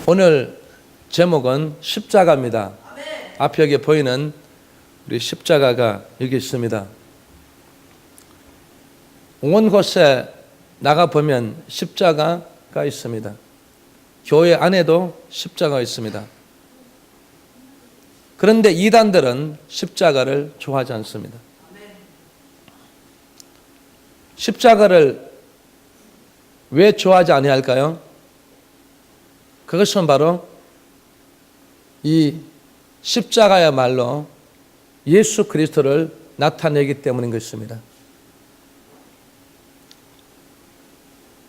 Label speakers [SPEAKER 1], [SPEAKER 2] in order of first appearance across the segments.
[SPEAKER 1] 오늘 제목은 십자가입니다. 앞에 여기 보이는 우리 십자가가 여기 있습니다. 온 곳에 나가보면 십자가가 있습니다. 교회 안에도 십자가가 있습니다. 그런데 이단들은 십자가를 좋아하지 않습니다. 십자가를 왜 좋아하지 아니할까요? 그것은 바로 이 십자가야말로 예수 그리스도를 나타내기 때문인 것입니다.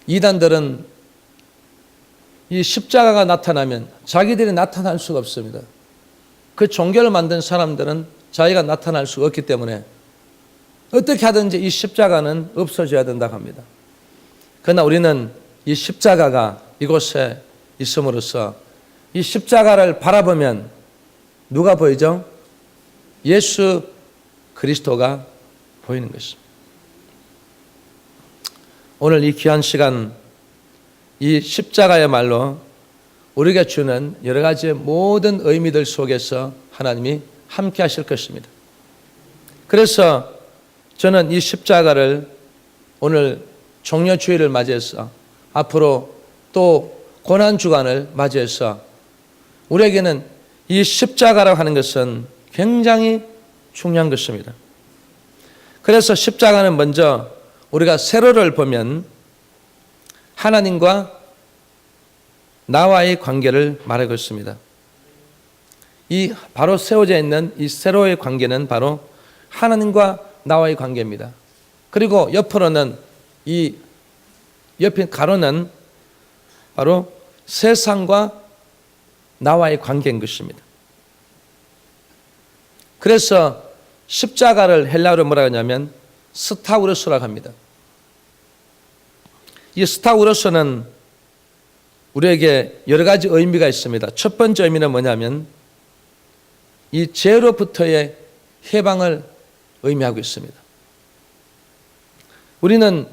[SPEAKER 1] 이단들은 이 십자가가 나타나면 자기들이 나타날 수가 없습니다. 그 종교를 만든 사람들은 자기가 나타날 수가 없기 때문에 어떻게 하든지 이 십자가는 없어져야 된다고 합니다. 그러나 우리는 이 십자가가 이곳에 있음으로써 이 십자가를 바라보면 누가 보이죠? 예수 그리스도가 보이는 것입니다. 오늘 이 귀한 시간, 이 십자가야말로 우리가 주는 여러 가지의 모든 의미들 속에서 하나님이 함께 하실 것입니다. 그래서 저는 이 십자가를 오늘 종려주일을 맞이해서 앞으로 또 고난주간을 맞이해서 우리에게는 이 십자가라고 하는 것은 굉장히 중요한 것입니다. 그래서 십자가는 먼저 우리가 세로를 보면 하나님과 나와의 관계를 말하고 있습니다. 이 바로 세워져 있는 이 세로의 관계는 바로 하나님과 나와의 관계입니다. 그리고 옆으로는 이 옆에 가로는 바로 세상과 나와의 관계인 것입니다. 그래서 십자가를 헬라어로 뭐라고 하냐면 스타우로스라고 합니다. 이 스타우로스는 우리에게 여러 가지 의미가 있습니다. 첫 번째 의미는 뭐냐면 이 죄로부터의 해방을 의미하고 있습니다. 우리는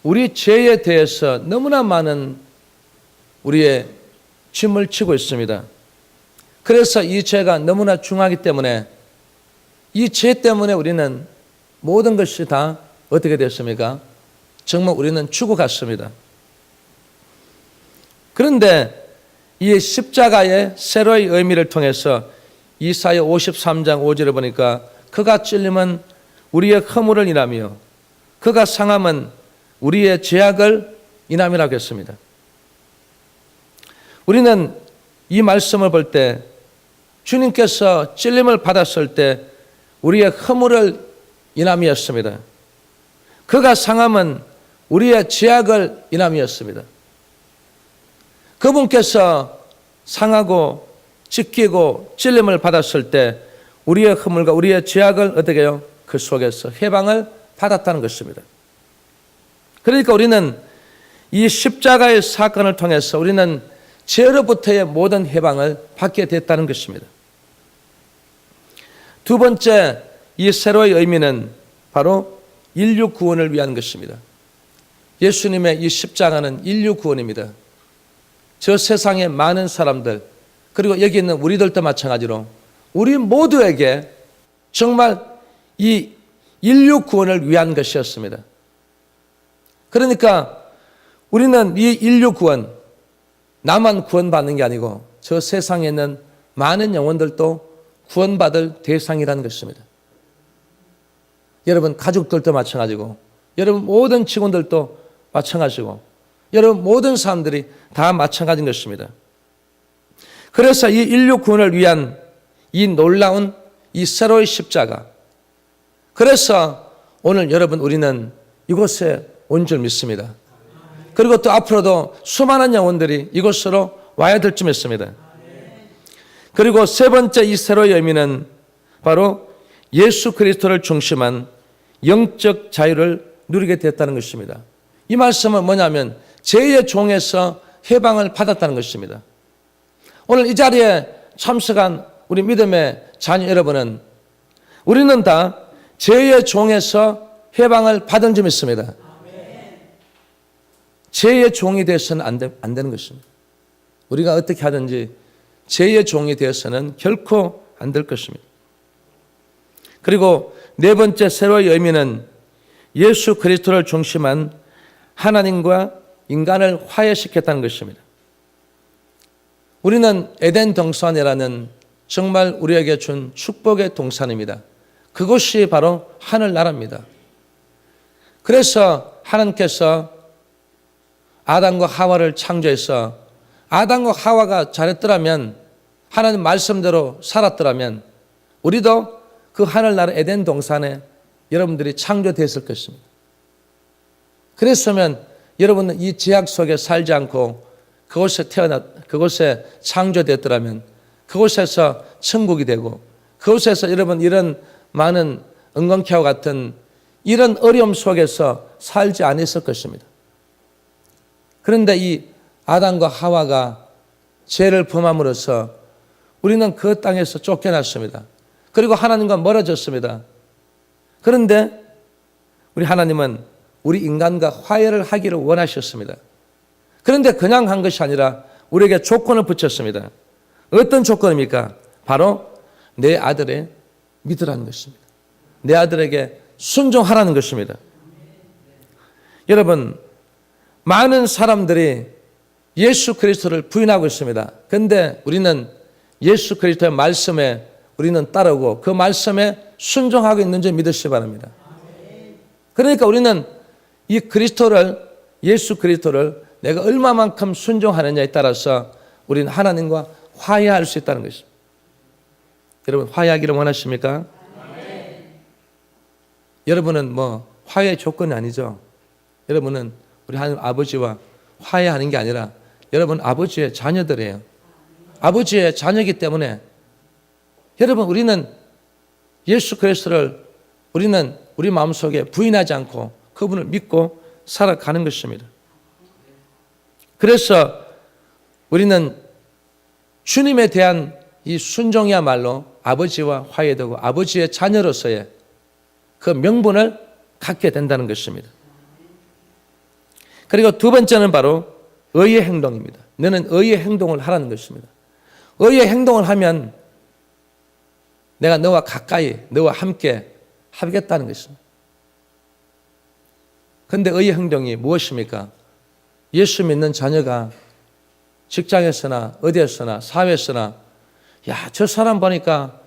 [SPEAKER 1] 우리 죄에 대해서 너무나 많은 우리의 짐을 지고 있습니다. 그래서 이 죄가 너무나 중하기 때문에 이 죄 때문에 우리는 모든 것이 다 어떻게 됐습니까? 정말 우리는 죽어갔습니다. 그런데 이 십자가의 세로의 의미를 통해서 이사야 53장 5절을 보니까 그가 찔림은 우리의 허물을 인하며 그가 상함은 우리의 죄악을 인함이라고 했습니다. 우리는 이 말씀을 볼 때 주님께서 찔림을 받았을 때 우리의 허물을 인함이었습니다. 그가 상함은 우리의 죄악을 인함이었습니다. 그분께서 상하고 찢기고 찔림을 받았을 때 우리의 허물과 우리의 죄악을 어떻게 해요? 그 속에서 해방을 받았다는 것입니다. 그러니까 우리는 이 십자가의 사건을 통해서 우리는 죄로부터의 모든 해방을 받게 됐다는 것입니다. 두 번째, 이 세로의 의미는 바로 인류 구원을 위한 것입니다. 예수님의 이 십자가는 인류 구원입니다. 저 세상의 많은 사람들, 그리고 여기 있는 우리들도 마찬가지로 우리 모두에게 정말 이 인류 구원을 위한 것이었습니다. 그러니까 우리는 이 인류 구원, 나만 구원받는 게 아니고 저 세상에 있는 많은 영혼들도 구원받을 대상이라는 것입니다. 여러분 가족들도 마찬가지고 여러분 모든 직원들도 마찬가지고 여러분 모든 사람들이 다 마찬가지인 것입니다. 그래서 이 인류 구원을 위한 이 놀라운 이 세로의 십자가, 그래서 오늘 여러분 우리는 이곳에 온 줄 믿습니다. 그리고 또 앞으로도 수많은 영혼들이 이곳으로 와야 될 줄 믿습니다. 그리고 세 번째 이 세로의 의미는 바로 예수 그리스도를 중심한 영적 자유를 누리게 됐다는 것입니다. 이 말씀은 뭐냐면 죄의 종에서 해방을 받았다는 것입니다. 오늘 이 자리에 참석한 우리 믿음의 자녀 여러분은 우리는 다 죄의 종에서 해방을 받은 줄 믿습니다. 죄의 종이 되어서는 안 되는 것입니다. 우리가 어떻게 하든지 죄의 종이 되어서는 결코 안 될 것입니다. 그리고 네 번째 세로의 의미는 예수 그리스도를 중심한 하나님과 인간을 화해시켰다는 것입니다. 우리는 에덴 동산이라는 정말 우리에게 준 축복의 동산입니다. 그곳이 바로 하늘나라입니다. 그래서 하나님께서 아담과 하와를 창조해서 아담과 하와가 잘했더라면, 하나님 말씀대로 살았더라면 우리도 그 하늘나라 에덴 동산에 여러분들이 창조됐을 것입니다. 그랬으면 여러분은 이 죄악 속에 살지 않고 그곳에 창조됐더라면 그곳에서 천국이 되고, 그곳에서 여러분 이런 많은 은광캐와 같은 이런 어려움 속에서 살지 않았을 것입니다. 그런데 이 아담과 하와가 죄를 범함으로써 우리는 그 땅에서 쫓겨났습니다. 그리고 하나님과 멀어졌습니다. 그런데 우리 하나님은 우리 인간과 화해를 하기를 원하셨습니다. 그런데 그냥 한 것이 아니라 우리에게 조건을 붙였습니다. 어떤 조건입니까? 바로 내 아들의 믿으라는 것입니다. 내 아들에게 순종하라는 것입니다. 여러분, 많은 사람들이 예수 그리스도를 부인하고 있습니다. 그런데 우리는 예수 그리스도의 말씀에 우리는 따르고 그 말씀에 순종하고 있는 줄 믿으시기 바랍니다. 그러니까 우리는 이 그리스도를, 예수 그리스도를 내가 얼마만큼 순종하느냐에 따라서 우리는 하나님과 화해할 수 있다는 것입니다. 여러분, 화해하기를 원하십니까? 여러분은 화해의 조건이 아니죠. 여러분은 우리 하나님 아버지와 화해하는 게 아니라 여러분 아버지의 자녀들이에요. 아버지의 자녀이기 때문에 여러분, 우리는 예수 그리스도를 우리는 우리 마음속에 부인하지 않고 그분을 믿고 살아가는 것입니다. 그래서 우리는 주님에 대한 이 순종이야말로 아버지와 화해되고 아버지의 자녀로서의 그 명분을 갖게 된다는 것입니다. 그리고 두 번째는 바로 의의 행동입니다. 너는 의의 행동을 하라는 것입니다. 의의 행동을 하면 내가 너와 가까이, 너와 함께 하겠다는 것입니다. 그런데 의의 행동이 무엇입니까? 예수 믿는 자녀가 직장에서나 어디에서나 사회에서나, 야, 저 사람 보니까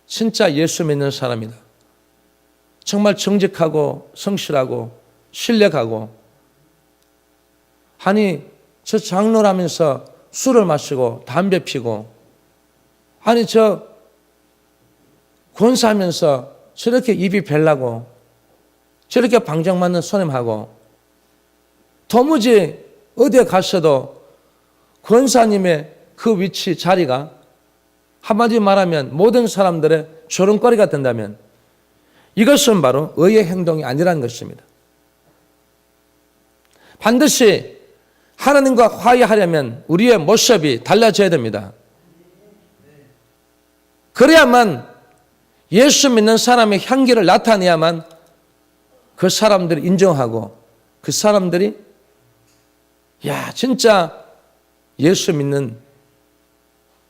[SPEAKER 1] 진짜 예수 믿는 사람이다. 정말 정직하고 성실하고 신뢰하고, 아니 저 장로라면서 술을 마시고 담배 피고, 아니 저 권사하면서 저렇게 입이 별나고 저렇게 방정 맞는 손님하고, 도무지 어디에 갔어도 권사님의 그 위치 자리가 한마디 말하면 모든 사람들의 조롱거리가 된다면 이것은 바로 의의 행동이 아니라는 것입니다. 반드시 하나님과 화해하려면 우리의 모습이 달라져야 됩니다. 그래야만 예수 믿는 사람의 향기를 나타내야만 그 사람들이 인정하고 그 사람들이, 야, 진짜 예수 믿는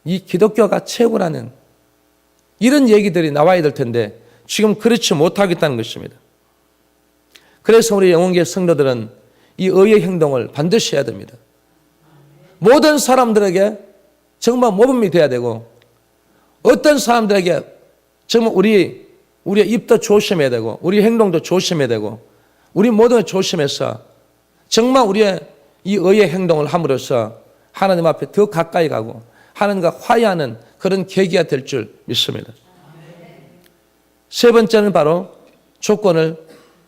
[SPEAKER 1] 이 기독교가 최고라는 이런 얘기들이 나와야 될 텐데 지금 그렇지 못하겠다는 것입니다. 그래서 우리 영혼교회 성도들은 이 의의 행동을 반드시 해야 됩니다. 모든 사람들에게 정말 모범이 돼야 되고, 어떤 사람들에게 정말 우리의 입도 조심해야 되고, 우리 행동도 조심해야 되고, 우리 모든 걸 조심해서 정말 우리의 이 의의 행동을 함으로써 하나님 앞에 더 가까이 가고 하나님과 화해하는 그런 계기가 될 줄 믿습니다. 세 번째는 바로 조건을,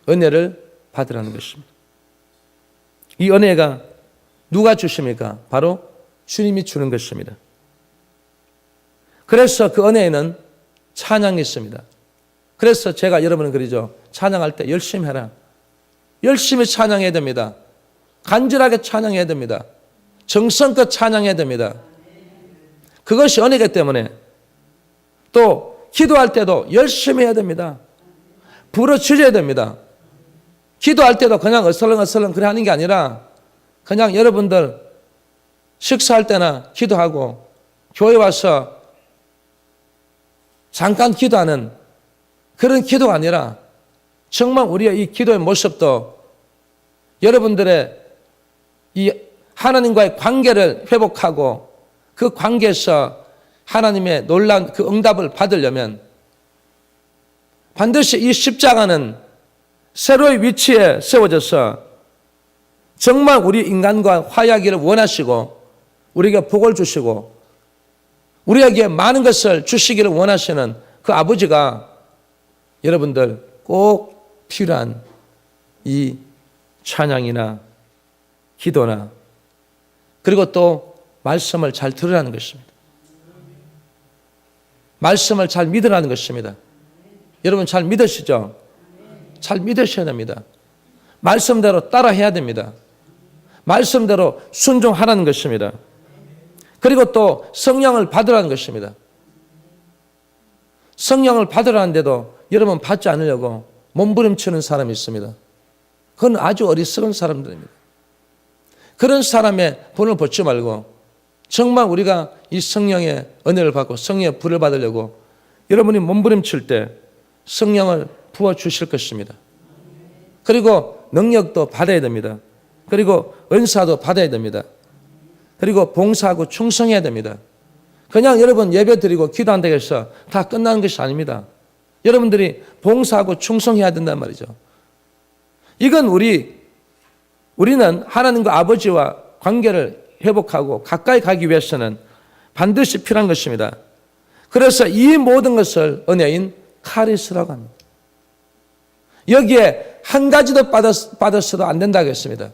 [SPEAKER 1] 은혜를 받으라는 것입니다. 이 은혜가 누가 주십니까? 바로 주님이 주는 것입니다. 그래서 그 은혜에는 찬양이 있습니다. 그래서 제가 여러분은 그러죠. 찬양할 때 열심히 해라. 열심히 찬양해야 됩니다. 간절하게 찬양해야 됩니다. 정성껏 찬양해야 됩니다. 그것이 은혜이기 때문에 또 기도할 때도 열심히 해야 됩니다. 부르짖어야 됩니다. 기도할 때도 그냥 어슬렁어슬렁 그래 하는 게 아니라 그냥 여러분들 식사할 때나 기도하고 교회 와서 잠깐 기도하는 그런 기도가 아니라 정말 우리의 이 기도의 모습도 여러분들의 이 하나님과의 관계를 회복하고 그 관계에서 하나님의 놀라운 그 응답을 받으려면 반드시 이 십자가는 새로의 위치에 세워져서 정말 우리 인간과 화해하기를 원하시고 우리에게 복을 주시고 우리에게 많은 것을 주시기를 원하시는 그 아버지가 여러분들 꼭 필요한 이 찬양이나 기도나 그리고 또 말씀을 잘 들으라는 것입니다. 말씀을 잘 믿으라는 것입니다. 여러분 잘 믿으시죠? 잘 믿으셔야 됩니다. 말씀대로 따라해야 됩니다. 말씀대로 순종하라는 것입니다. 그리고 또 성령을 받으라는 것입니다. 성령을 받으라는데도 여러분 받지 않으려고 몸부림치는 사람이 있습니다. 그건 아주 어리석은 사람들입니다. 그런 사람의 본을 보지 말고 정말 우리가 이 성령의 은혜를 받고 성령의 불을 받으려고 여러분이 몸부림칠 때 성령을 부어주실 것입니다. 그리고 능력도 받아야 됩니다. 그리고 은사도 받아야 됩니다. 그리고 봉사하고 충성해야 됩니다. 그냥 여러분 예배 드리고 기도한다고 해서 다 끝나는 것이 아닙니다. 여러분들이 봉사하고 충성해야 된단 말이죠. 이건 우리는 하나님과 아버지와 관계를 회복하고 가까이 가기 위해서는 반드시 필요한 것입니다. 그래서 이 모든 것을 은혜인 카리스라고 합니다. 여기에 한 가지도 받았어도 안 된다고 했습니다.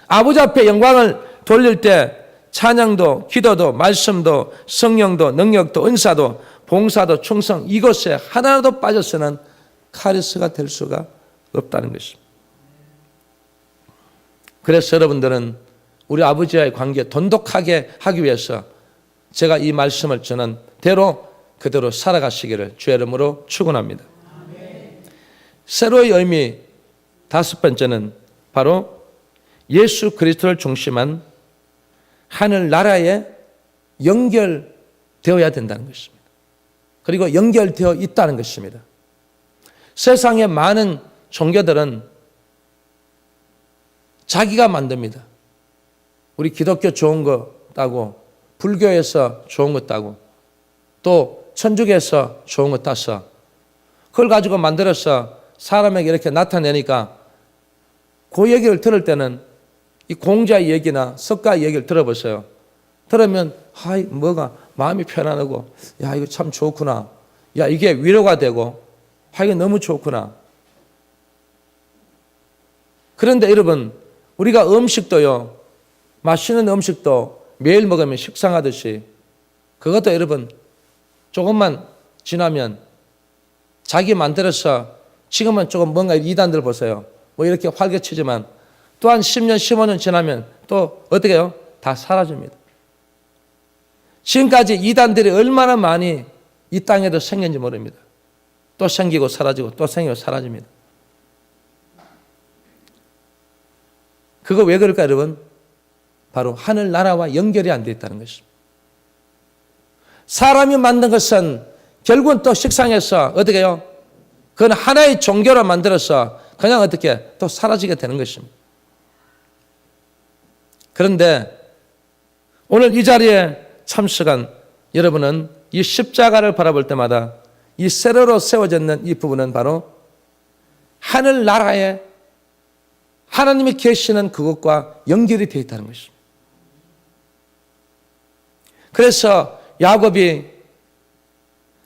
[SPEAKER 1] 아버지 앞에 영광을 돌릴 때 찬양도 기도도 말씀도 성령도 능력도 은사도 봉사도 충성 이것에 하나라도 빠져서는 카리스가 될 수가 없다는 것입니다. 그래서 여러분들은 우리 아버지와의 관계 돈독하게 하기 위해서 제가 이 말씀을 전한 대로 그대로 살아가시기를 주의 이름으로 축원합니다. 새로의 의미 다섯 번째는 바로 예수 그리스도를 중심한 하늘 나라에 연결되어야 된다는 것입니다. 그리고 연결되어 있다는 것입니다. 세상의 많은 종교들은 자기가 만듭니다. 우리 기독교 좋은 거 따고 불교에서 좋은 거 따고 또 천주교에서 좋은 거 따서 그걸 가지고 만들어서 사람에게 이렇게 나타내니까 그 얘기를 들을 때는 이 공자의 얘기나 석가의 얘기를 들어보세요. 들으면 뭐가 마음이 편안하고 야 이거 참 좋구나. 야 이게 위로가 되고 이게 너무 좋구나. 그런데 여러분 우리가 음식도요. 맛있는 음식도 매일 먹으면 식상하듯이 그것도 여러분 조금만 지나면 자기 만들어서 지금은 조금 뭔가 이단들 보세요. 뭐 이렇게 활개치지만 또 한 10년, 15년 지나면 또 어떻게 해요? 다 사라집니다. 지금까지 이단들이 얼마나 많이 이 땅에도 생겼는지 모릅니다. 또 생기고 사라지고 또 생기고 사라집니다. 그거 왜 그럴까 여러분? 바로 하늘나라와 연결이 안 되어 있다는 것입니다. 사람이 만든 것은 결국은 또 식상해서 어떻게 해요? 그건 하나의 종교로 만들어서 그냥 어떻게 또 사라지게 되는 것입니다. 그런데 오늘 이 자리에 참석한 여러분은 이 십자가를 바라볼 때마다 이 세로로 세워져 있는 이 부분은 바로 하늘나라에 하나님이 계시는 그것과 연결이 되어 있다는 것입니다. 그래서 야곱이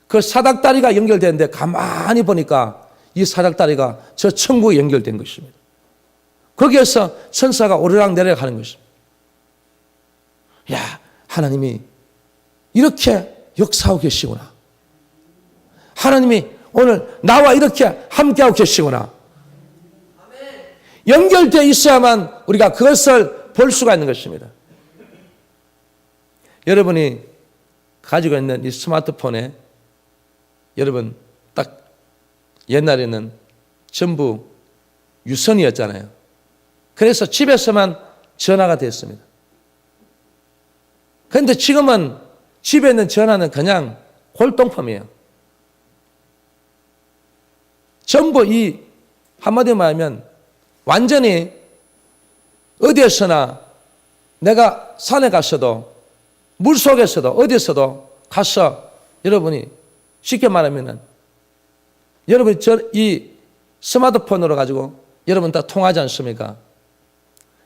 [SPEAKER 1] 그 사닥다리가 연결되는데 가만히 보니까 이 사닥다리가 저 천국에 연결된 것입니다. 거기에서 천사가 오르락 내려가는 것입니다. 야, 하나님이 이렇게 역사하고 계시구나. 하나님이 오늘 나와 이렇게 함께하고 계시구나. 연결되어 있어야만 우리가 그것을 볼 수가 있는 것입니다. 여러분이 가지고 있는 이 스마트폰에 여러분 딱 옛날에는 전부 유선이었잖아요. 그래서 집에서만 전화가 됐습니다. 그런데 지금은 집에 있는 전화는 그냥 골동품이에요. 전부 이 한마디로 말하면 완전히 어디에서나 내가 산에 갔어도 물속에서도 어디에서도 가서 여러분이 쉽게 말하면은 여러분이 이 스마트폰으로 가지고 여러분 다 통하지 않습니까?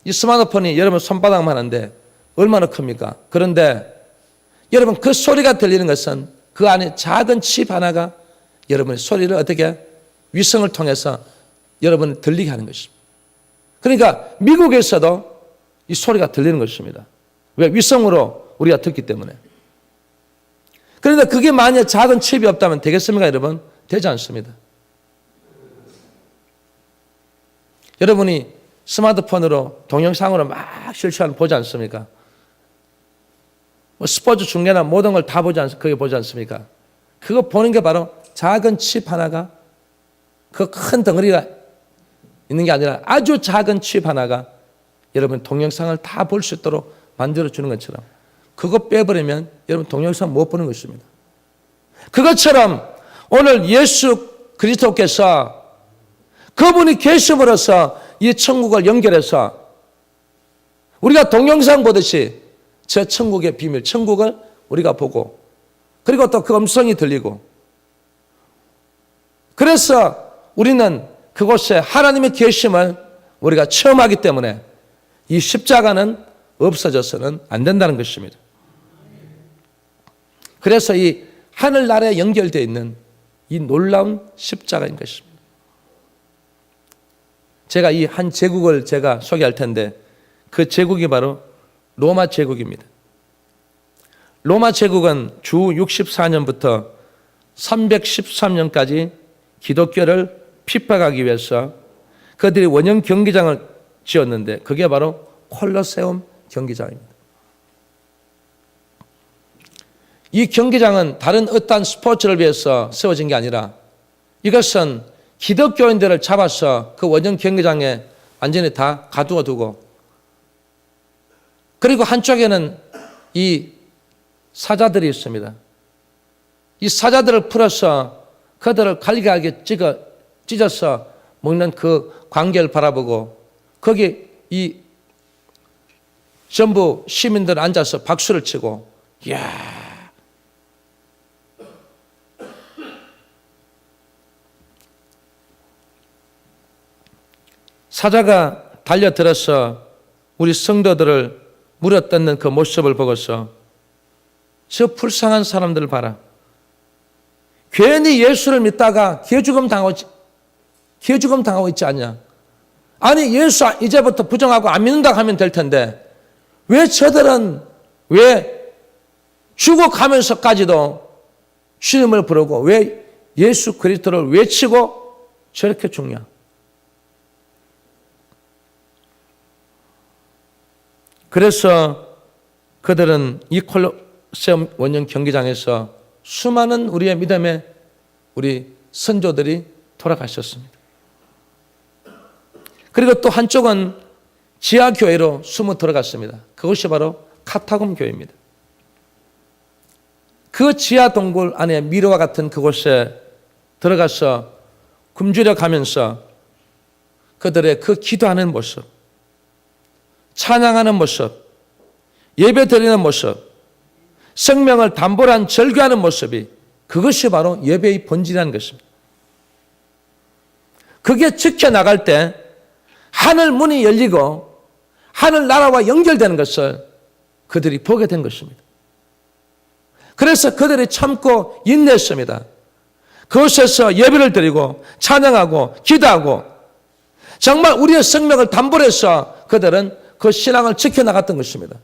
[SPEAKER 1] 이 스마트폰이 여러분 손바닥만 한데 얼마나 큽니까? 그런데 여러분 그 소리가 들리는 것은 그 안에 작은 칩 하나가 여러분의 소리를 어떻게 위성을 통해서 여러분을 들리게 하는 것입니다. 그러니까 미국에서도 이 소리가 들리는 것입니다. 왜? 위성으로 우리가 듣기 때문에. 그런데 그게 만약 작은 칩이 없다면 되겠습니까, 여러분? 되지 않습니다. 여러분이 스마트폰으로 동영상으로 막 실시간 보지 않습니까? 뭐 스포츠 중계나 모든 걸 다 그게 보지 않습니까? 그거 보는 게 바로 작은 칩 하나가 그 큰 덩어리가 있는 게 아니라 아주 작은 칩 하나가 여러분 동영상을 다 볼 수 있도록 만들어주는 것처럼 그거 빼버리면 여러분 동영상 못 보는 것입니다. 그것처럼 오늘 예수 그리스도께서 그분이 계심으로써 이 천국을 연결해서 우리가 동영상 보듯이 저 천국의 비밀, 천국을 우리가 보고 그리고 또 그 음성이 들리고 그래서 우리는 그곳에 하나님의 계심을 우리가 체험하기 때문에 이 십자가는 없어져서는 안 된다는 것입니다. 그래서 이 하늘나라에 연결되어 있는 이 놀라운 십자가인 것입니다. 제가 이 한 제국을 제가 소개할 텐데 그 제국이 바로 로마 제국입니다. 로마 제국은 주 64년부터 313년까지 기독교를 핍박하기 위해서 그들이 원형 경기장을 지었는데 그게 바로 콜로세움 경기장입니다. 이 경기장은 다른 어떠한 스포츠를 위해서 세워진 게 아니라 이것은 기독교인들을 잡아서 그 원형 경기장에 완전히 다 가두어 두고 그리고 한쪽에는 이 사자들이 있습니다. 이 사자들을 풀어서 그들을 갈기하게 찢어서 먹는 그 광경을 바라보고 거기 이 전부 시민들 앉아서 박수를 치고 이야 사자가 달려들어서 우리 성도들을 물어뜯는 그 모습을 보고서 저 불쌍한 사람들을 봐라. 괜히 예수를 믿다가 개죽음 당하고 있지 않냐. 아니 예수 이제부터 부정하고 안 믿는다고 하면 될 텐데 왜 저들은 왜 죽어가면서까지도 주님을 부르고 왜 예수 그리스도를 외치고 저렇게 죽냐. 그래서 그들은 이 콜로세움 원형 경기장에서 수많은 우리의 믿음의 우리 선조들이 돌아가셨습니다. 그리고 또 한쪽은 지하교회로 숨어 들어갔습니다. 그것이 바로 카타콤 교회입니다. 그 지하 동굴 안에 미로와 같은 그곳에 들어가서 굶주려 가면서 그들의 그 기도하는 모습, 찬양하는 모습, 예배 드리는 모습, 생명을 담보로 한 절규하는 모습이 그것이 바로 예배의 본질이라는 것입니다. 그게 지켜나갈 때 하늘 문이 열리고 하늘 나라와 연결되는 것을 그들이 보게 된 것입니다. 그래서 그들이 참고 인내했습니다. 그곳에서 예배를 드리고 찬양하고 기도하고 정말 우리의 생명을 담보로 해서 그들은 그 신앙을 지켜나갔던 것입니다.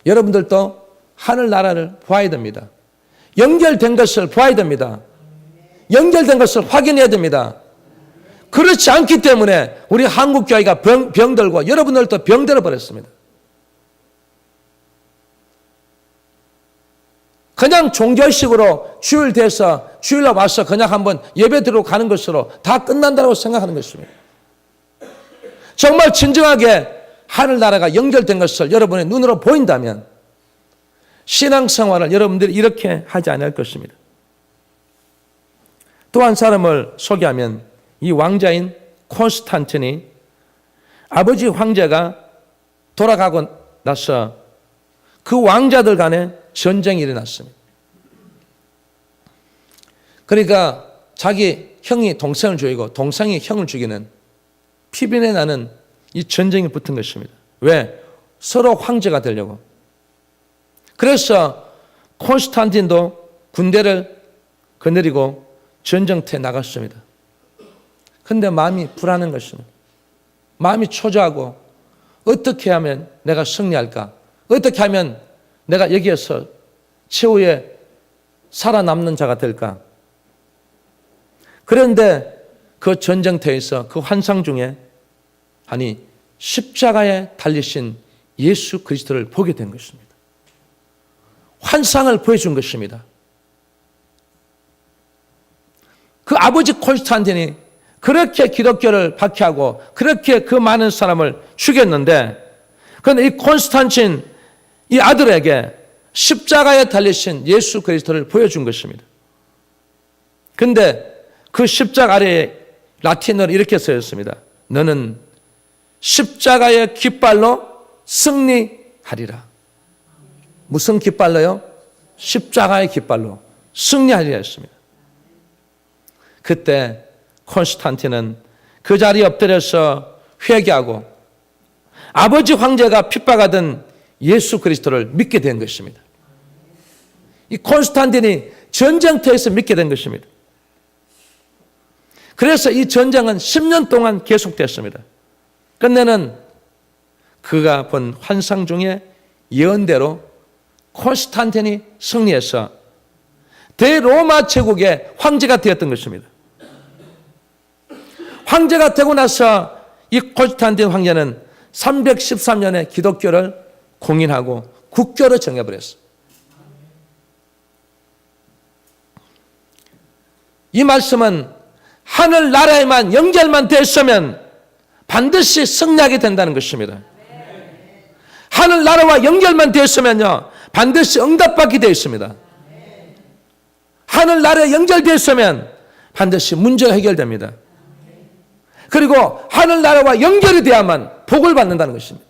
[SPEAKER 1] 여러분들도 하늘나라를 보아야 됩니다. 연결된 것을 보아야 됩니다. 연결된 것을 확인해야 됩니다. 그렇지 않기 때문에 우리 한국교회가 병들고 여러분들도 병들어 버렸습니다. 그냥 종교식으로 주일 돼서 주일날 와서 그냥 한번 예배드리러 가는 것으로 다 끝난다고 생각하는 것입니다. 정말 진정하게 하늘나라가 연결된 것을 여러분의 눈으로 보인다면 신앙생활을 여러분들이 이렇게 하지 않을 것입니다. 또 한 사람을 소개하면 이 왕자인 콘스탄틴이 아버지 황제가 돌아가고 나서 그 왕자들 간에 전쟁이 일어났습니다. 그러니까 자기 형이 동생을 죽이고 동생이 형을 죽이는 피비린내 나는 이 전쟁이 붙은 것입니다. 왜? 서로 황제가 되려고. 그래서 콘스탄틴도 군대를 거느리고 전쟁터에 나갔습니다. 그런데 마음이 불안한 것입니다. 마음이 초조하고 어떻게 하면 내가 승리할까? 어떻게 하면 내가 여기에서 최후의 살아남는 자가 될까? 그런데 그 전쟁터에서 그 환상 중에 십자가에 달리신 예수 그리스도를 보게 된 것입니다. 환상을 보여준 것입니다. 그 아버지 콘스탄틴이 그렇게 기독교를 박해하고 그렇게 그 많은 사람을 죽였는데, 그런데 이 콘스탄틴 이 아들에게 십자가에 달리신 예수 그리스도를 보여준 것입니다. 그런데 그 십자가 아래에 라틴어로 이렇게 써있습니다. 너는 십자가의 깃발로 승리하리라. 무슨 깃발로요? 십자가의 깃발로 승리하리라 했습니다. 그때 콘스탄틴은 그 자리에 엎드려서 회개하고 아버지 황제가 핍박하던 예수 그리스도를 믿게 된 것입니다. 이 콘스탄틴이 전쟁터에서 믿게 된 것입니다. 그래서 이 전쟁은 10년 동안 계속됐습니다. 끝내는 그가 본 환상 중에 예언대로 콘스탄틴이 승리해서 대로마 제국의 황제가 되었던 것입니다. 황제가 되고 나서 이 콘스탄틴 황제는 313년에 기독교를 공인하고 국교로 정해버렸어요. 이 말씀은 하늘나라에만 연결만 됐으면 반드시 승리하게 된다는 것입니다. 하늘나라와 연결만 됐으면요 반드시 응답받게 되어 있습니다. 하늘나라에 연결되었으면 반드시 문제가 해결됩니다. 그리고 하늘나라와 연결이 돼야만 복을 받는다는 것입니다.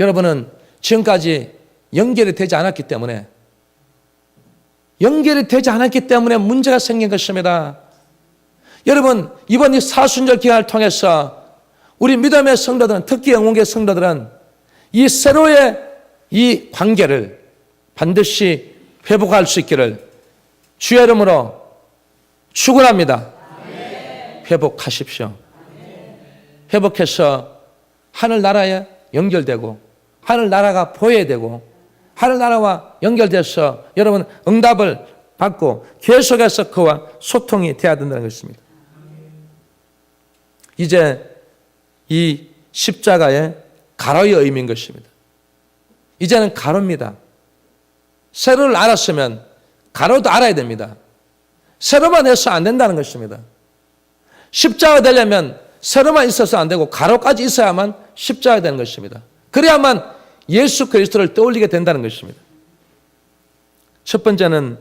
[SPEAKER 1] 여러분은 지금까지 연결이 되지 않았기 때문에 문제가 생긴 것입니다. 여러분, 이번 이 사순절 기간을 통해서 우리 믿음의 성도들은, 특히 영혼계 성도들은 이 새로의 이 관계를 반드시 회복할 수 있기를 주의 이름으로 축원합니다. 회복하십시오. 회복해서 하늘나라에 연결되고 하늘나라가 보여야 되고 하늘나라와 연결돼서 여러분 응답을 받고 계속해서 그와 소통이 돼야 된다는 것입니다. 이제 이 십자가의 가로의 의미인 것입니다. 이제는 가로입니다. 세로를 알았으면 가로도 알아야 됩니다. 세로만 해서 안 된다는 것입니다. 십자가 되려면 세로만 있어서 안 되고 가로까지 있어야만 십자가 되는 것입니다. 그래야만 예수 그리스도를 떠올리게 된다는 것입니다. 첫 번째는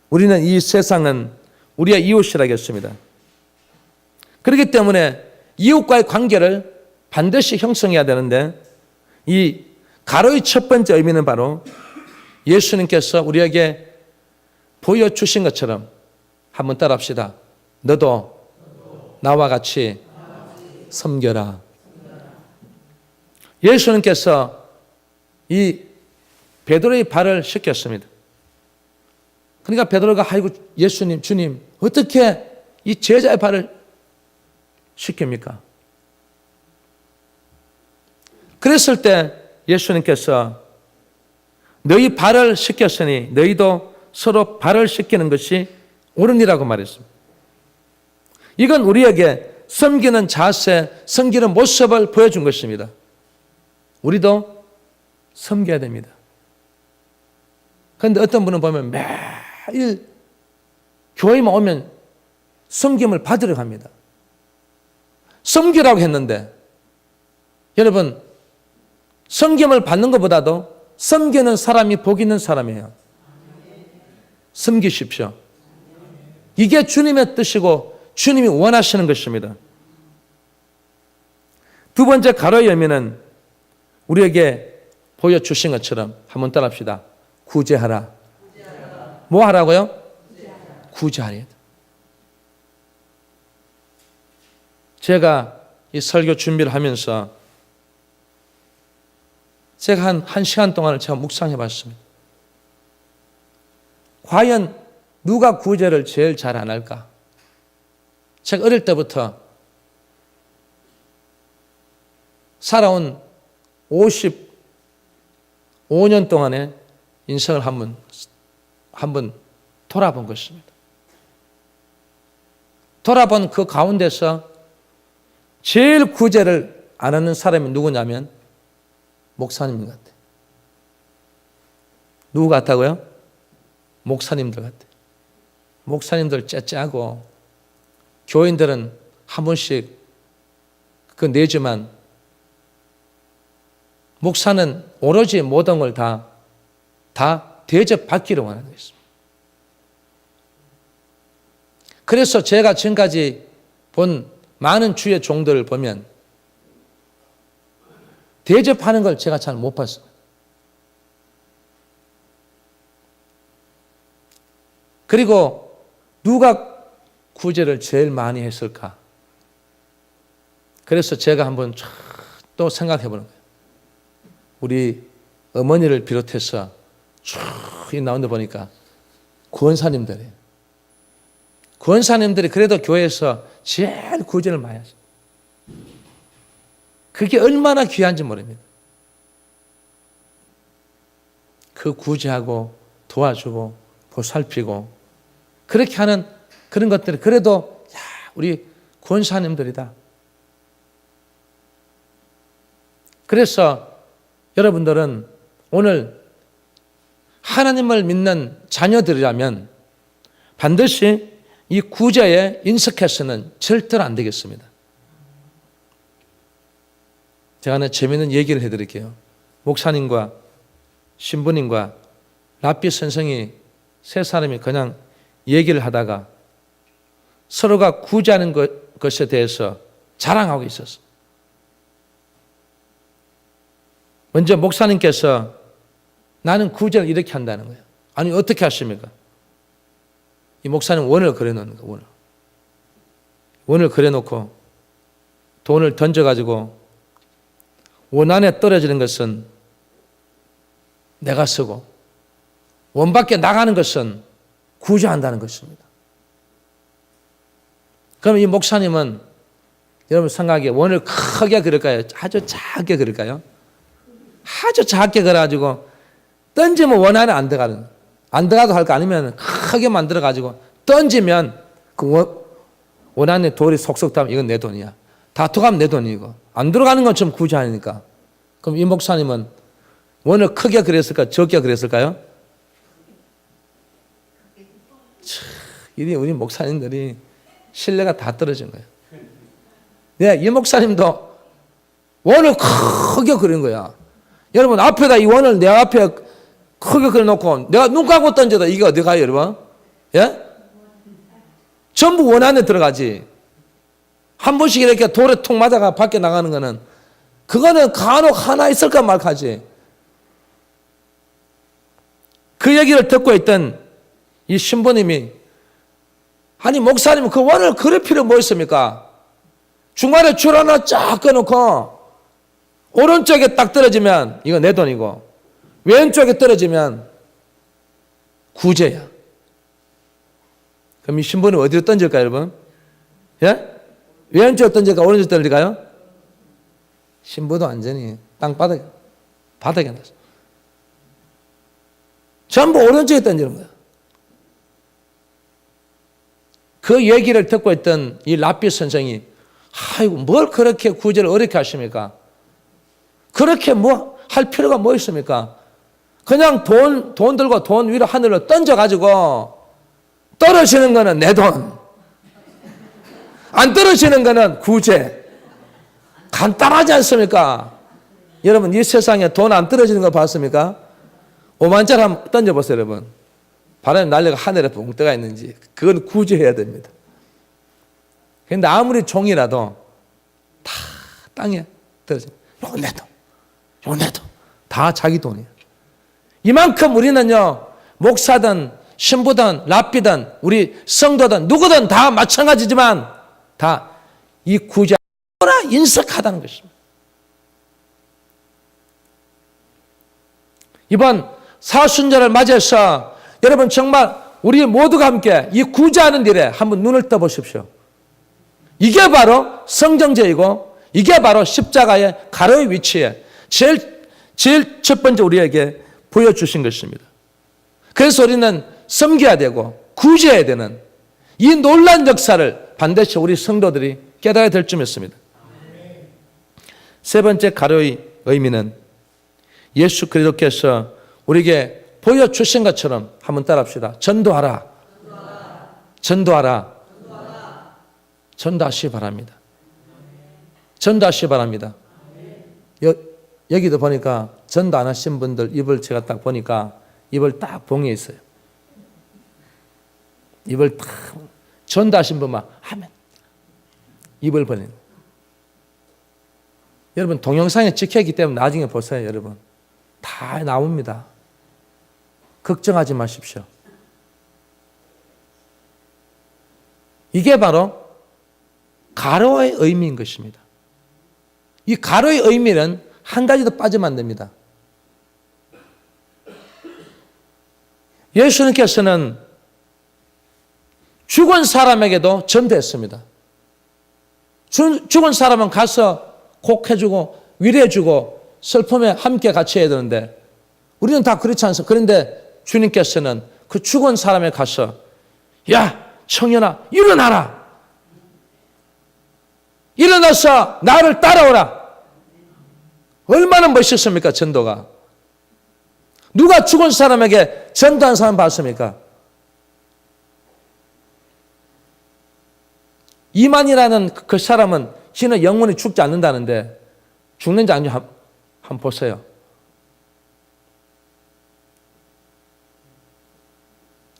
[SPEAKER 1] 우리는 이 세상은 우리의 이웃이라겠습니다. 그렇기 때문에 이웃과의 관계를 반드시 형성해야 되는데 이 가로의 첫 번째 의미는 바로 예수님께서 우리에게 보여주신 것처럼 한번 따라합시다. 너도 나와 같이 섬겨라. 예수님께서 이 베드로의 발을 씻겼습니다. 그러니까 베드로가 아이고 예수님, 주님 어떻게 이 제자의 발을 씻깁니까? 그랬을 때 예수님께서 너희 발을 씻겼으니 너희도 서로 발을 씻기는 것이 옳으니라고 말했습니다. 이건 우리에게 섬기는 자세, 섬기는 모습을 보여준 것입니다. 우리도 섬겨야 됩니다. 그런데 어떤 분은 보면 매일 교회만 오면 섬김을 받으러 갑니다. 섬기라고 했는데 여러분, 섬김을 받는 것보다도 섬기는 사람이 복 있는 사람이에요. 섬기십시오. 이게 주님의 뜻이고 주님이 원하시는 것입니다. 두 번째 가로의 의미는 우리에게 보여주신 것처럼 한번 따라합시다. 구제하라. 뭐 하라고요? 구제하라. 제가 이 설교 준비를 하면서 제가 한 시간 동안을 제가 묵상해 봤습니다. 과연 누가 구제를 제일 잘 안 할까? 제가 어릴 때부터 살아온 55년 동안의 인생을 한번 돌아본 것입니다. 돌아본 그 가운데서 제일 구제를 안 하는 사람이 누구냐면 목사님 같아요. 누구 같다고요? 목사님들 같아요. 목사님들 째째하고 교인들은 한 번씩 그거 내지만 목사는 오로지 모든 걸 다 대접받기를 원하는 것입니다. 그래서 제가 지금까지 본 많은 주의 종들을 보면 대접하는 걸 제가 잘 못 봤어요. 그리고 누가 구제를 제일 많이 했을까? 그래서 제가 한번 또 생각해 보는 거예요. 우리 어머니를 비롯해서 쭉 나오는데 보니까 권사님들이에요. 권사님들이 그래도 교회에서 제일 구제를 많이 하죠. 그게 얼마나 귀한지 모릅니다. 그 구제하고 도와주고 보살피고 그렇게 하는 그런 것들이 그래도 우리 권사님들이다. 그래서 여러분들은 오늘 하나님을 믿는 자녀들이라면 반드시 이 구제에 인석해서는 절대로 안 되겠습니다. 제가 하나 재미있는 얘기를 해드릴게요. 목사님과 신부님과 랍비 선생이 세 사람이 그냥 얘기를 하다가 서로가 구제하는 것에 대해서 자랑하고 있었어요. 먼저 목사님께서 나는 구제를 이렇게 한다는 거예요. 아니 어떻게 하십니까? 이 목사님 원을 그려놓는 거예요. 원을 그려놓고 돈을 던져가지고 원 안에 떨어지는 것은 내가 쓰고 원 밖에 나가는 것은 구제한다는 것입니다. 그럼 이 목사님은 여러분 생각에 원을 크게 그릴까요? 아주 작게 그릴까요? 아주 작게 그려가지고 던지면 원 안에 안 들어가도 할 거 아니면 크게 만들어가지고 던지면 그 원 안에 돌이 속속 닿으면 이건 내 돈이야. 다투가면 내 돈이고 안 들어가는 건 좀 구제하니까. 그럼 이 목사님은 원을 크게 그렸을까 적게 그렸을까요? 우리 목사님들이 신뢰가 다 떨어진 거예요. 네, 이 목사님도 원을 크게 그린 거야. 여러분 앞에다 이 원을 내 앞에 크게 그려놓고 내가 눈 감고 던져도 이게 어디 가요 여러분? 예? 전부 원 안에 들어가지. 한 번씩 이렇게 돌에 툭 맞아가 밖에 나가는 거는 그거는 간혹 하나 있을까 말까지. 그 얘기를 듣고 있던 이 신부님이 아니 목사님 그 원을 그릴 필요 뭐 있습니까? 중간에 줄 하나 쫙 꺼놓고 오른쪽에 딱 떨어지면 이거 내 돈이고 왼쪽에 떨어지면 구제야. 그럼 이 신부는 어디로 던질까요 여러분? 예? 왼쪽에 던질까 오른쪽에 던질까요? 신부도 완전히 바닥에 놨어. 전부 오른쪽에 던지는 거야. 그 얘기를 듣고 있던 이 랍비 선생이 아이고 뭘 그렇게 구제를 어렵게 하십니까? 그렇게 뭐 할 필요가 뭐 있습니까? 그냥 돈 들고 돈 위로 하늘로 던져가지고 떨어지는 거는 내 돈. 안 떨어지는 거는 구제. 간단하지 않습니까? 여러분, 이 세상에 돈 안 떨어지는 거 봤습니까? 5만짜리 한번 던져보세요, 여러분. 바람에 날려가 하늘에 붕 떠가 있는지. 그건 구제해야 됩니다. 그런데 아무리 종이라도 다 땅에 떨어집니다. 요건 내 돈, 요건 내 돈. 다 자기 돈이에요. 이만큼 우리는요, 목사든 신부든 랍비든 우리 성도든 누구든 다 마찬가지지만 다 이 구제가 인색하다는 것입니다. 이번 사순절을 맞이해서 여러분 정말 우리 모두가 함께 이 구제하는 일에 한번 눈을 떠보십시오. 이게 바로 성경제이고 이게 바로 십자가의 가로의 위치에 제일 첫 번째 우리에게 보여주신 것입니다. 그래서 우리는 섬겨야 되고 구제해야 되는 이 놀라운 역사를 반드시 우리 성도들이 깨달아야 될 쯤이었습니다. 세 번째 가로의 의미는 예수 그리스도께서 우리에게 보여주신 것처럼 한번 따라합시다. 전도하라. 전도하라. 전도하시기 바랍니다. 전도하시기 바랍니다. 여기도 보니까 전도 안 하신 분들 입을 제가 딱 보니까 입을 딱 봉해 있어요. 입을 딱 전도하신 분만 하면 입을 벌리는. 여러분 동영상에 찍혀있기 때문에 나중에 보세요. 여러분 다 나옵니다. 걱정하지 마십시오. 이게 바로 가로의 의미인 것입니다. 이 가로의 의미는 한 가지도 빠지면 안 됩니다. 예수님께서는 죽은 사람에게도 전도했습니다. 죽은 사람은 가서 곡해주고 위로해주고 슬픔에 함께 같이 해야 되는데 우리는 다 그렇지 않습니까? 그런데 주님께서는 그 죽은 사람에 가서 야 청년아 일어나라. 일어나서 나를 따라오라. 얼마나 멋있습니까? 전도가. 누가 죽은 사람에게 전도한 사람 봤습니까? 이만이라는 그 사람은 신의 영혼이 죽지 않는다는데 죽는지 아닌지 한번 보세요.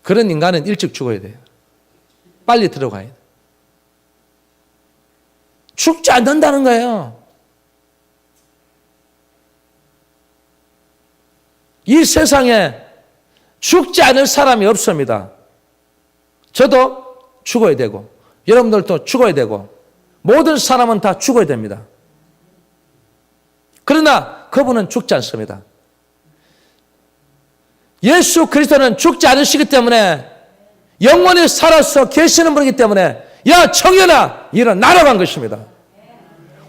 [SPEAKER 1] 그런 인간은 일찍 죽어야 돼요. 빨리 들어가야 돼요. 죽지 않는다는 거예요. 이 세상에 죽지 않을 사람이 없습니다. 저도 죽어야 되고 여러분들도 죽어야 되고 모든 사람은 다 죽어야 됩니다. 그러나 그분은 죽지 않습니다. 예수 그리스도는 죽지 않으시기 때문에 영원히 살아서 계시는 분이기 때문에 야 청년아 일어나라고 한 것입니다.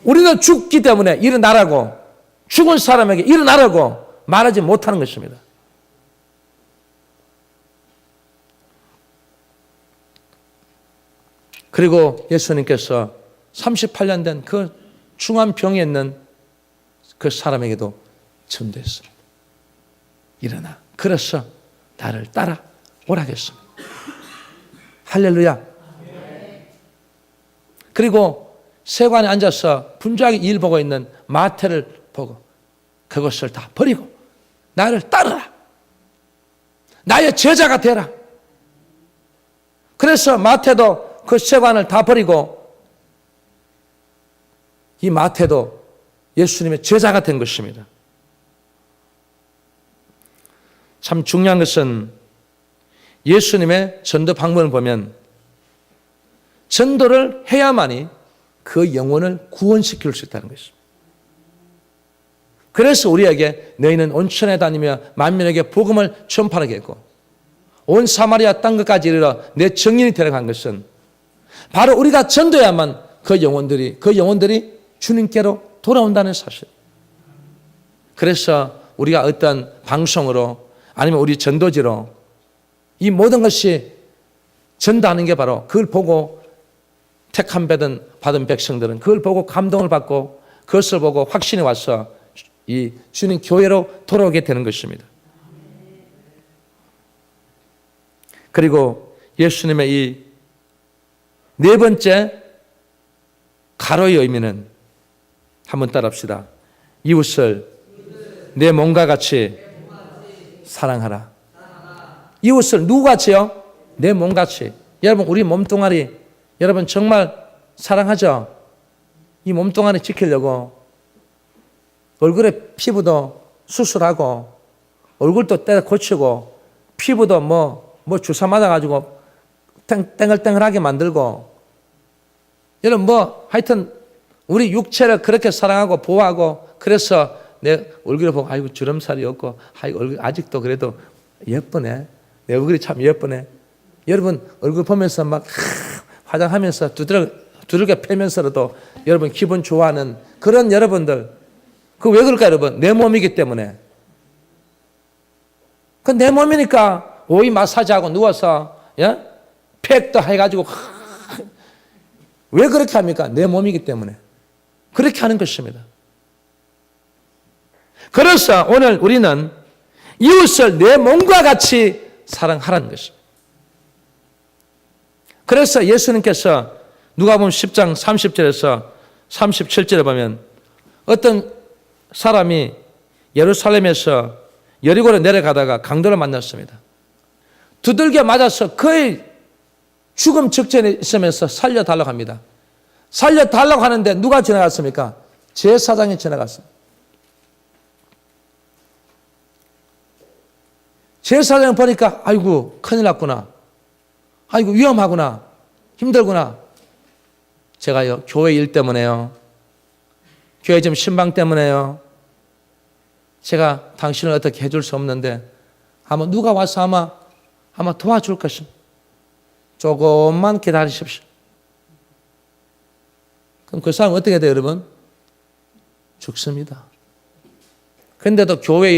[SPEAKER 1] 우리는 죽기 때문에 일어나라고 죽은 사람에게 일어나라고 말하지 못하는 것입니다. 그리고 예수님께서 38년 된 그 중한 병에 있는 그 사람에게도 전도했습니다. 일어나. 그래서 나를 따라 오라겠습니다. 할렐루야. 그리고 세관에 앉아서 분주하게 일 보고 있는 마태를 보고 그것을 다 버리고 나를 따르라. 나의 제자가 되라. 그래서 마태도 그 세관을 다 버리고 이 마태도 예수님의 제자가 된 것입니다. 참 중요한 것은 예수님의 전도 방법을 보면 전도를 해야만이 그 영혼을 구원시킬 수 있다는 것입니다. 그래서 우리에게 너희는 온천에 다니며 만민에게 복음을 전파하게 했고 온 사마리아 땅끝까지 이르러 내 증인이 되어간 것은 바로 우리가 전도해야만 그 영혼들이 주님께로 돌아온다는 사실. 그래서 우리가 어떤 방송으로 아니면 우리 전도지로 이 모든 것이 전도하는 게 바로 그걸 보고 택함 받은 백성들은 그걸 보고 감동을 받고 그것을 보고 확신이 와서 이 주님 교회로 돌아오게 되는 것입니다. 그리고 예수님의 이 네 번째 가로의 의미는 한번 따라합시다. 이웃을 내 몸과 같이 사랑하라. 이웃을 누구같이요? 내 몸같이. 여러분, 우리 몸뚱아리 여러분 정말 사랑하죠? 이 몸뚱아리 지키려고 얼굴에 피부도 수술하고 얼굴도 때려 고치고 피부도 뭐 주사 맞아가지고 땡글땡글하게 만들고 여러분 하여튼 우리 육체를 그렇게 사랑하고 보호하고 그래서 내 얼굴을 보고 아이고 주름살이 없고 아이고 얼굴 아직도 그래도 예쁘네. 내 얼굴이 참 예쁘네. 여러분 얼굴 보면서 막 화장하면서 두들겨 패면서라도 여러분 기분 좋아하는 그런 여러분들 그 왜 그럴까요 여러분? 내 몸이기 때문에. 그 내 몸이니까 오이 마사지하고 누워서 팩도 해가지고 왜 그렇게 합니까? 내 몸이기 때문에. 그렇게 하는 것입니다. 그래서 오늘 우리는 이웃을 내 몸과 같이 사랑하라는 것입니다. 그래서 예수님께서 누가복음 10장 30절에서 37절에 보면 어떤 사람이 예루살렘에서 여리고로 내려가다가 강도를 만났습니다. 두들겨 맞아서 거의 죽음 직전에 있으면서 살려달라고 합니다. 살려달라고 하는데 누가 지나갔습니까? 제사장이 지나갔습니다. 제사장 보니까 아이고 큰일 났구나. 아이고 위험하구나. 힘들구나. 제가요 교회 일 때문에요. 교회 좀 신방 때문에요. 제가 당신을 어떻게 해줄 수 없는데 아마 누가 와서 아마 도와줄 것입니다. 조금만 기다리십시오. 그럼 그 사람 어떻게 돼요 여러분? 죽습니다. 그런데도 교회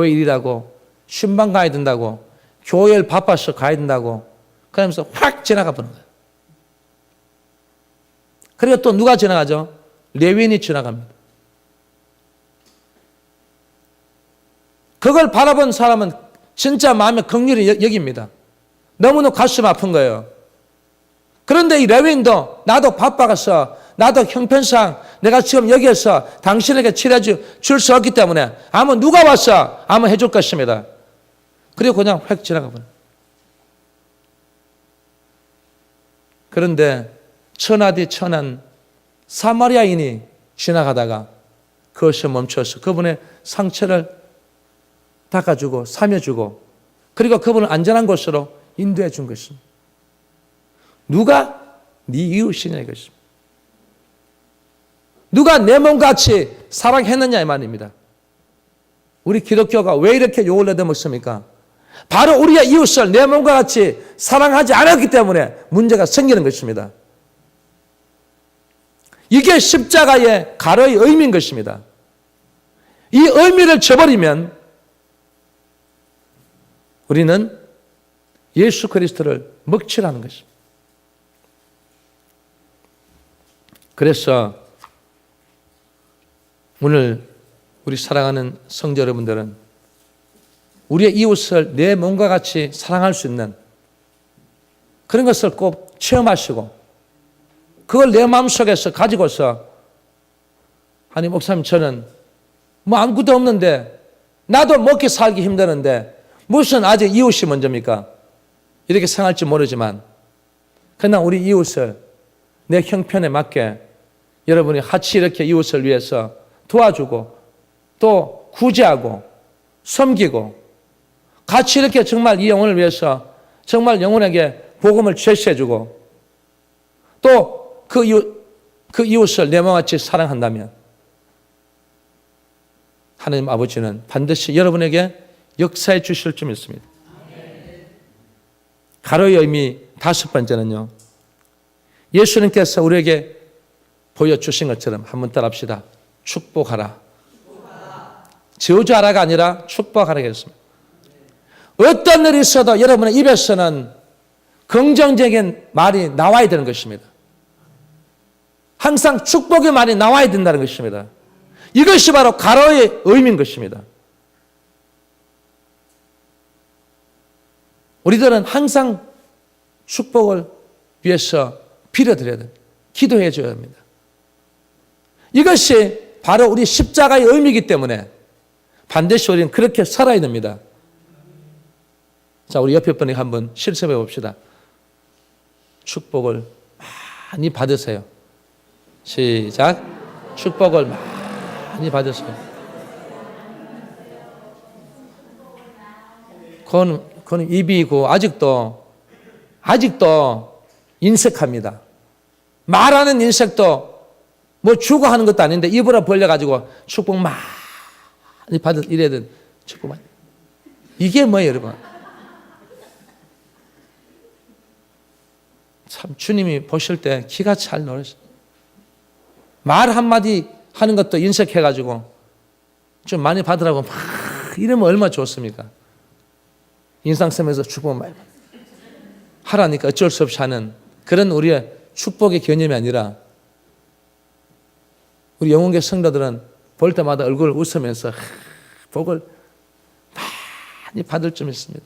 [SPEAKER 1] 일이라고 신방 가야 된다고 교회를 바빠서 가야 된다고 그러면서 확 지나가 버는 거예요. 그리고 또 누가 지나가죠? 레위인이 지나갑니다. 그걸 바라본 사람은 진짜 마음에 긍휼히 여깁니다. 너무나 가슴 아픈 거예요. 그런데 이 레위인도 나도 바빠서 나도 형편상 내가 지금 여기에서 당신에게 치료줄 수 없기 때문에 아마 누가 와서 아마 해줄 것입니다. 그리고 그냥 획 지나가 버려요. 그런데 천하디 천한 사마리아인이 지나가다가 그것을 멈춰서 그분의 상처를 닦아주고 사며주고 그리고 그분을 안전한 곳으로 인도해 준 것입니다. 누가? 네 이웃이냐 이것입니다. 누가 내 몸같이 사랑했느냐 이 말입니다. 우리 기독교가 왜 이렇게 욕을 내다먹습니까? 바로 우리의 이웃을 내 몸과 같이 사랑하지 않았기 때문에 문제가 생기는 것입니다. 이게 십자가의 가로의 의미인 것입니다. 이 의미를 저버리면 우리는 예수 그리스도를 먹칠하는 것입니다. 그래서 오늘 우리 사랑하는 성도 여러분들은 우리의 이웃을 내 몸과 같이 사랑할 수 있는 그런 것을 꼭 체험하시고 그걸 내 마음속에서 가지고서 아니 목사님 저는 뭐 아무것도 없는데 나도 먹기 살기 힘드는데 무슨 아직 이웃이 먼저입니까? 이렇게 생각할지 모르지만 그러나 우리 이웃을 내 형편에 맞게 여러분이 같이 이렇게 이웃을 위해서 도와주고 또 구제하고 섬기고 같이 이렇게 정말 이 영혼을 위해서 정말 영혼에게 복음을 제시해주고 또 그 이웃을 내 몸같이 사랑한다면 하나님 아버지는 반드시 여러분에게 역사해 주실 줄 믿습니다. 가로의 의미 다섯 번째는요. 예수님께서 우리에게 보여주신 것처럼 한번 따라합시다. 축복하라. 저주하라가 아니라 축복하라 했습니다. 어떤 일이 있어도 여러분의 입에서는 긍정적인 말이 나와야 되는 것입니다. 항상 축복의 말이 나와야 된다는 것입니다. 이것이 바로 가로의 의미인 것입니다. 우리들은 항상 축복을 위해서 빌어드려야 됩니다. 기도해 줘야 합니다. 이것이 바로 우리 십자가의 의미이기 때문에 반드시 우리는 그렇게 살아야 됩니다. 자, 우리 옆에 분에게 한번 실습해 봅시다. 축복을 많이 받으세요. 시작. 축복을 많이 받으세요. 그건 입이고 아직도 인색합니다. 말하는 인색도 뭐 주고 하는 것도 아닌데 입으로 벌려가지고 축복 많이 받은 이래든 축복 많이. 이게 뭐예요, 여러분? 참 주님이 보실 때 기가 찰 놀라셔. 말 한마디 하는 것도 인색해가지고 좀 많이 받으라고 막 이러면 얼마나 좋습니까? 인상 쓰면서 축복 많이 하라니까 어쩔 수 없이 하는 그런 우리의 축복의 개념이 아니라 우리 영혼계 성도들은 볼 때마다 얼굴을 웃으면서 복을 많이 받을 줄 믿습니다.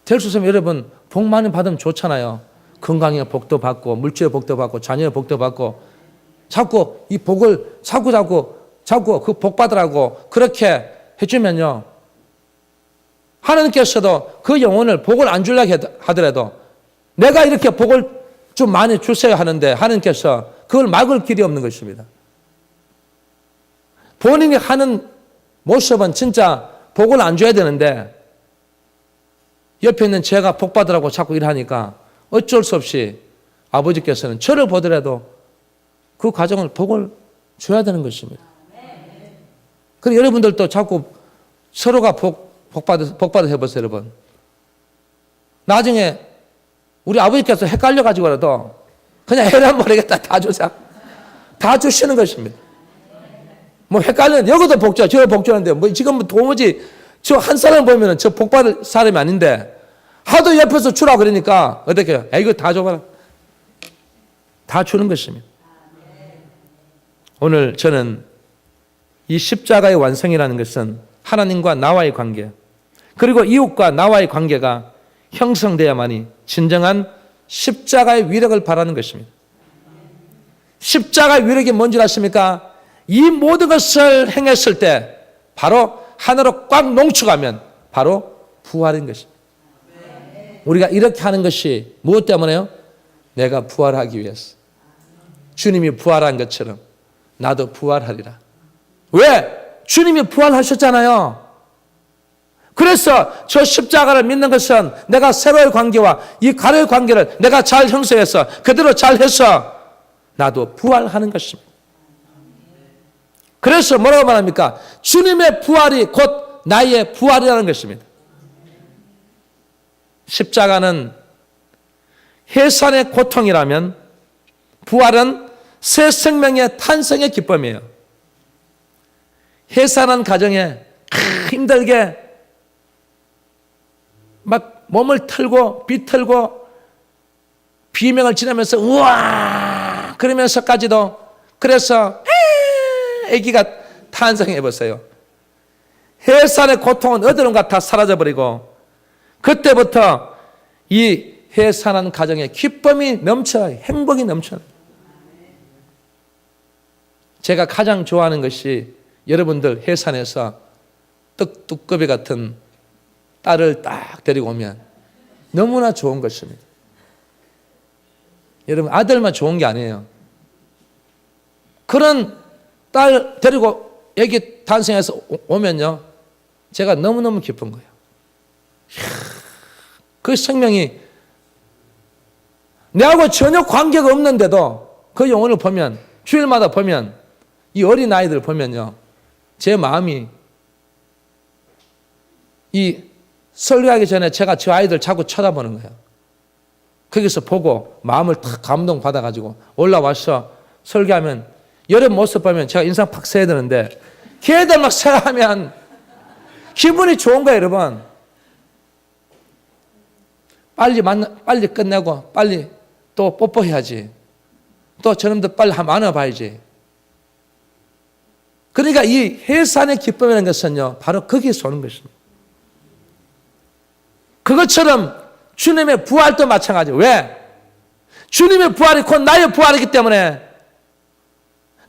[SPEAKER 1] 될 수 있으면 여러분 복 많이 받으면 좋잖아요. 건강의 복도 받고 물질의 복도 받고 자녀의 복도 받고 자꾸 이 복을 자꾸 그 복 받으라고 그렇게 해주면요. 하나님께서도 그 영혼을 복을 안 주려고 하더라도 내가 이렇게 복을 좀 많이 주세요 하는데 하나님께서 그걸 막을 길이 없는 것입니다. 본인이 하는 모습은 진짜 복을 안 줘야 되는데 옆에 있는 제가 복 받으라고 자꾸 일하니까 어쩔 수 없이 아버지께서는 저를 보더라도 그 가정을 복을 줘야 되는 것입니다. 그리고 여러분들도 자꾸 서로가 복 받아 해보세요, 여러분. 나중에 우리 아버지께서 헷갈려가지고라도 그냥 해란 모르겠다. 다 주자. 다 주시는 것입니다. 뭐 헷갈리는데 여기도 복 줘, 저기 복 주는데 뭐 지금 도무지 저 한 사람 보면은 저 복 받을 사람이 아닌데 하도 옆에서 주라 그러니까 어떻게 해요? 이거 다 줘봐라. 다 주는 것입니다. 오늘 저는 이 십자가의 완성이라는 것은 하나님과 나와의 관계 그리고 이웃과 나와의 관계가 형성되어야만이 진정한 십자가의 위력을 발하는 것입니다. 십자가의 위력이 뭔지 아십니까? 이 모든 것을 행했을 때 바로 하나로 꽉 농축하면 바로 부활인 것입니다. 우리가 이렇게 하는 것이 무엇 때문에요? 내가 부활하기 위해서. 주님이 부활한 것처럼 나도 부활하리라. 왜? 주님이 부활하셨잖아요. 그래서 저 십자가를 믿는 것은 내가 세로의 관계와 이 가로의 관계를 내가 잘 형성해서 그대로 잘 해서 나도 부활하는 것입니다. 그래서 뭐라고 말합니까? 주님의 부활이 곧 나의 부활이라는 것입니다. 십자가는 해산의 고통이라면 부활은 새 생명의 탄생의 기쁨이에요. 해산한 가정에 힘들게 막 몸을 털고 비틀고 비명을 지르면서 우와 그러면서까지도 그래서 아기가 탄생해 보세요. 해산의 고통은 어디론가 다 사라져버리고 그때부터 이 해산한 가정에 기쁨이 넘쳐나요. 행복이 넘쳐나요. 제가 가장 좋아하는 것이 여러분들 해산에서 떡두꺼비 같은 딸을 딱 데리고 오면 너무나 좋은 것입니다. 여러분 아들만 좋은 게 아니에요. 그런 딸 데리고 애기 탄생해서 오면요 제가 너무너무 기쁜 거예요. 그 생명이 내하고 전혀 관계가 없는데도 그 영혼을 보면 주일마다 보면 이 어린 아이들을 보면요 제 마음이 이 설교하기 전에 제가 저 아이들 자꾸 쳐다보는 거예요. 거기서 보고 마음을 탁 감동받아가지고 올라와서 설교하면 여름 모습 보면 제가 인상 팍 써야 되는데 걔들 막 생각하면 기분이 좋은 거예요, 여러분. 빨리 끝내고 빨리 또 뽀뽀해야지. 또 저놈들 빨리 한번 안아봐야지. 그러니까 이 해산의 기쁨이라는 것은요 바로 거기에서 오는 것입니다. 그것처럼 주님의 부활도 마찬가지예요. 왜? 주님의 부활이 곧 나의 부활이기 때문에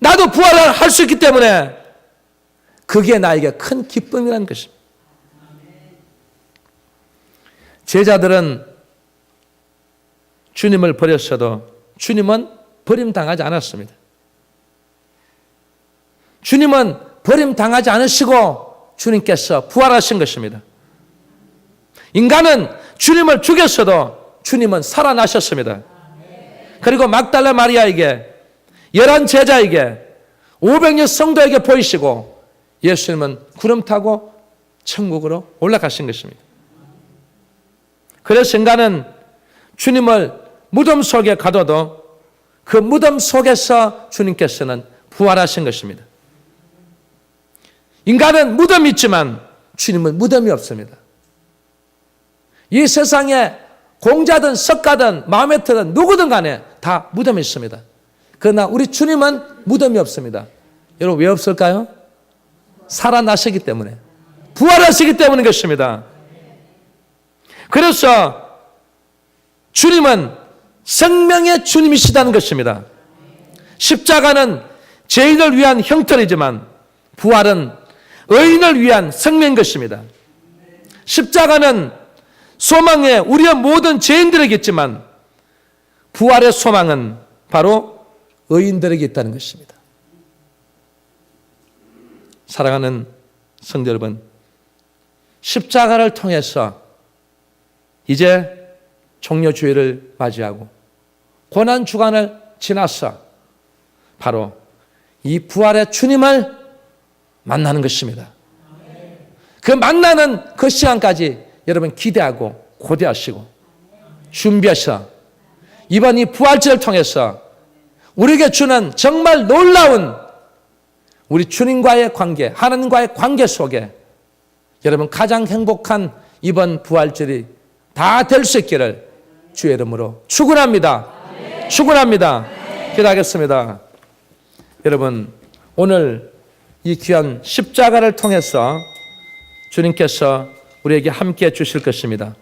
[SPEAKER 1] 나도 부활을 할 수 있기 때문에 그게 나에게 큰 기쁨이라는 것입니다. 제자들은 주님을 버렸어도 주님은 버림당하지 않았습니다. 주님은 버림당하지 않으시고 주님께서 부활하신 것입니다. 인간은 주님을 죽였어도 주님은 살아나셨습니다. 그리고 막달라 마리아에게 11 제자에게 500여 성도에게 보이시고 예수님은 구름 타고 천국으로 올라가신 것입니다. 그래서 인간은 주님을 무덤 속에 가둬도 그 무덤 속에서 주님께서는 부활하신 것입니다. 인간은 무덤이 있지만 주님은 무덤이 없습니다. 이 세상에 공자든 석가든 마음에 드는 누구든 간에 다 무덤이 있습니다. 그러나 우리 주님은 무덤이 없습니다. 여러분 왜 없을까요? 살아나시기 때문에, 부활하시기 때문인 것입니다. 그래서 주님은 생명의 주님이시다는 것입니다. 십자가는 죄인을 위한 형틀이지만 부활은 의인을 위한 생명인 것입니다. 십자가는 소망에 우리의 모든 죄인들에게 있지만 부활의 소망은 바로 의인들에게 있다는 것입니다. 사랑하는 성도 여러분, 십자가를 통해서 이제 종료주일을 맞이하고 고난주간을 지나서 바로 이 부활의 주님을 만나는 것입니다. 그 만나는 그 시간까지 여러분 기대하고 고대하시고 준비하셔 이번 이 부활절을 통해서 우리에게 주는 정말 놀라운 우리 주님과의 관계, 하나님과의 관계 속에 여러분 가장 행복한 이번 부활절이 다 될 수 있기를 주의 이름으로 축원합니다. 축원합니다. 기도하겠습니다. 여러분 오늘 이 귀한 십자가를 통해서 주님께서 우리에게 함께 주실 것입니다.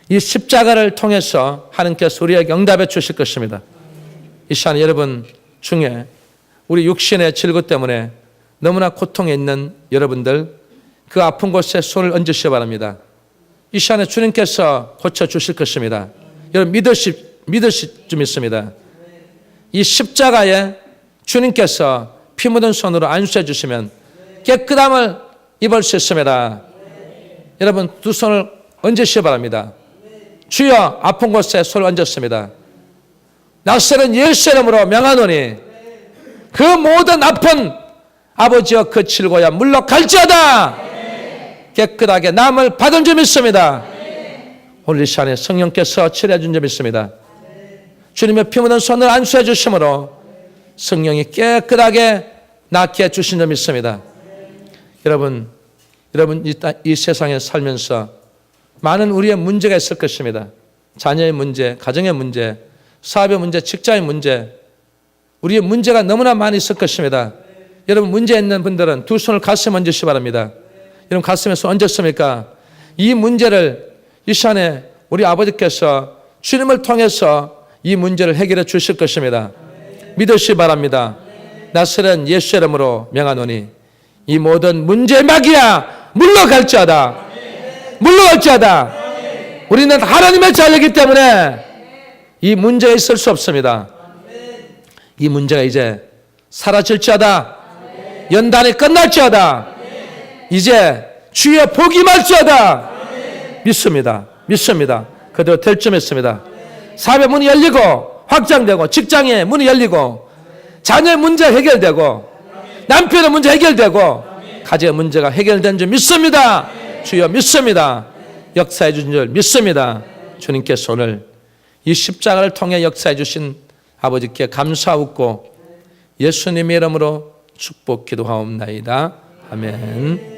[SPEAKER 1] 이 십자가를 통해서 하나님께서 우리에게 응답해 주실 것입니다. 이 시간 여러분 중에 우리 육신의 질고 때문에 너무나 고통에 있는 여러분들 그 아픈 곳에 손을 얹으시기 바랍니다. 이 시간에 주님께서 고쳐주실 것입니다. 여러분 믿으실 줄 믿습니다. 이 십자가에 주님께서 피 묻은 손으로 안수해 주시면 깨끗함을 입을 수 있습니다. 여러분 두 손을 얹으시기 바랍니다. 주여 아픈 곳에 손을 얹었습니다. 나사렛 예수 이름으로 명하노니 그 모든 아픈 아버지여 그 칠고야 물러갈지어다. 깨끗하게 남을 받은 줄 믿습니다. 오늘 이 시간에 성령께서 치료해 준 줄 믿습니다. 주님의 피 묻은 손을 안수해 주심으로 성령이 깨끗하게 낫게 해주신 줄 믿습니다. 여러분 이 세상에 살면서 많은 우리의 문제가 있을 것입니다. 자녀의 문제, 가정의 문제, 사업의 문제, 직장의 문제, 우리의 문제가 너무나 많이 있을 것입니다. 여러분 문제 있는 분들은 두 손을 가슴에 얹으시기 바랍니다. 여러분 가슴에 손 얹었습니까? 이 문제를 이 시간에 우리 아버지께서 주님을 통해서 이 문제를 해결해 주실 것입니다. 믿으시기 바랍니다. 나사렛 예수 이름으로 명하노니 이 모든 문제의 마귀야 물러갈지어다. 물러갈지어다. 우리는 하나님의 자녀이기 때문에 이 문제에 있을 수 없습니다. 이 문제가 이제 사라질지어다. 연단이 끝날지어다. 이제 주의 복이 말지어다. 믿습니다. 믿습니다. 그대로 될 줄 믿습니다. 사업의 문이 열리고 확장되고 직장의 문이 열리고 자녀의 문제 해결되고 남편의 문제 해결되고 가정의 문제가 해결된 줄 믿습니다. 주여 믿습니다. 역사해 주신 줄 믿습니다. 주님께서 오늘 이 십자가를 통해 역사해 주신 아버지께 감사하고 예수님의 이름으로 축복 기도하옵나이다. 아멘.